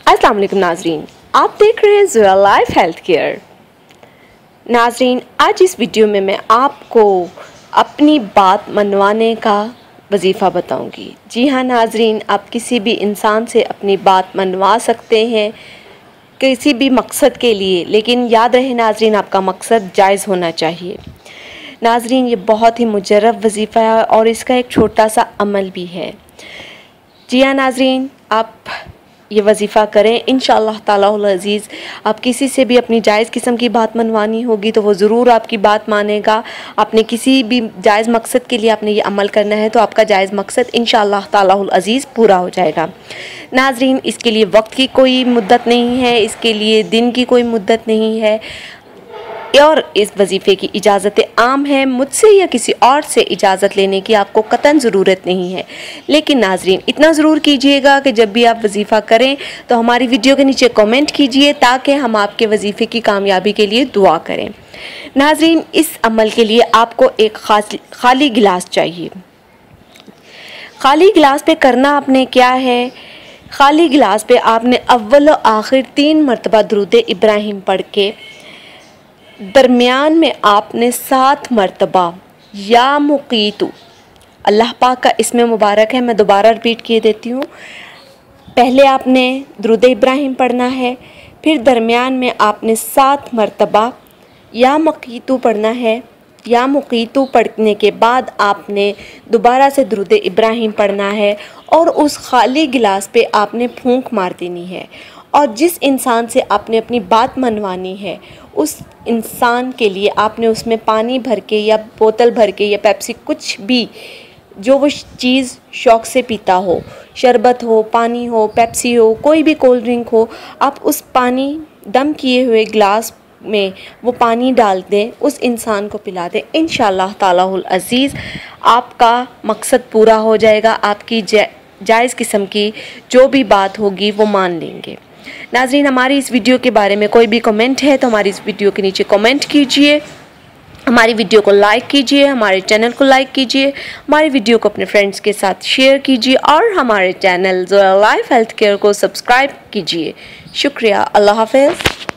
अस्सलाम वालेकुम नाजरीन, आप देख रहे हैं ज़ोया लाइफ हेल्थ केयर। नाजरीन, आज इस वीडियो में मैं आपको अपनी बात मनवाने का वजीफ़ा बताऊंगी। जी हाँ नाजरीन, आप किसी भी इंसान से अपनी बात मनवा सकते हैं किसी भी मकसद के लिए, लेकिन याद रहे नाजरीन, आपका मकसद जायज़ होना चाहिए। नाजरीन, ये बहुत ही मुजर्रब वजीफ़ा है और इसका एक छोटा सा अमल भी है। जी हाँ नाजरीन, आप ये वजीफ़ा करें, इंशाअल्लाह तालाहुल अज़ीज़। आप किसी से भी अपनी जायज़ किस्म की बात मनवानी होगी तो वो ज़रूर आपकी बात मानेगा। आपने किसी भी जायज़ मकसद के लिए आपने ये अमल करना है तो आपका जायज़ मकसद इंशाअल्लाह तालाहुल अज़ीज़ पूरा हो जाएगा। नाजरीन, इसके लिए वक्त की कोई मुद्दत नहीं है, इसके लिए दिन की कोई मुद्दत नहीं है और इस वजीफ़े की इजाज़त आम है। मुझसे या किसी और से इजाज़त लेने की आपको कतन ज़रूरत नहीं है। लेकिन नाजरीन, इतना ज़रूर कीजिएगा कि जब भी आप वजीफ़ा करें तो हमारी वीडियो के नीचे कमेंट कीजिए ताकि हम आपके वजीफ़े की कामयाबी के लिए दुआ करें। नाजरीन, इस अमल के लिए आपको एक खाली गिलास चाहिए। खाली गिलास पे करना आपने क्या है, खाली गिलास पे आपने अव्वल और आखिर 3 मरतबा दुरूद इब्राहिम पढ़ के दरमियान में आपने 7 मरतबा या मुकीतु, अल्लाह पाक का इसमें मुबारक है, मैं दोबारा रिपीट किए देती हूँ। पहले आपने दुरूद इब्राहिम पढ़ना है, फिर दरमियान में आपने 7 मरतबा या मुकीतु पढ़ना है। या मुकीतु पढ़ने के बाद आपने दोबारा से दुरूद इब्राहिम पढ़ना है और उस खाली गिलास पे आपने फूंक मार देनी है। और जिस इंसान से आपने अपनी बात मनवानी है उस इंसान के लिए आपने उसमें पानी भर के या बोतल भर के या पेप्सी, कुछ भी जो वो चीज़ शौक़ से पीता हो, शरबत हो, पानी हो, पेप्सी हो, कोई भी कोल्ड ड्रिंक हो, आप उस पानी दम किए हुए गिलास में वो पानी डाल दें, उस इंसान को पिला दें। इंशाअल्लाह तालाहुल अज़ीज़ आपका मकसद पूरा हो जाएगा। आपकी जायज़ किस्म की जो भी बात होगी वो मान लेंगे। नाज़रीन, हमारी इस वीडियो के बारे में कोई भी कमेंट है तो हमारी इस वीडियो के नीचे कमेंट कीजिए, हमारी वीडियो को लाइक कीजिए, हमारे चैनल को लाइक कीजिए, हमारी वीडियो को अपने फ्रेंड्स के साथ शेयर कीजिए और हमारे channel Zoya life health care को सब्सक्राइब कीजिए। शुक्रिया। अल्लाह हाफ़िज़।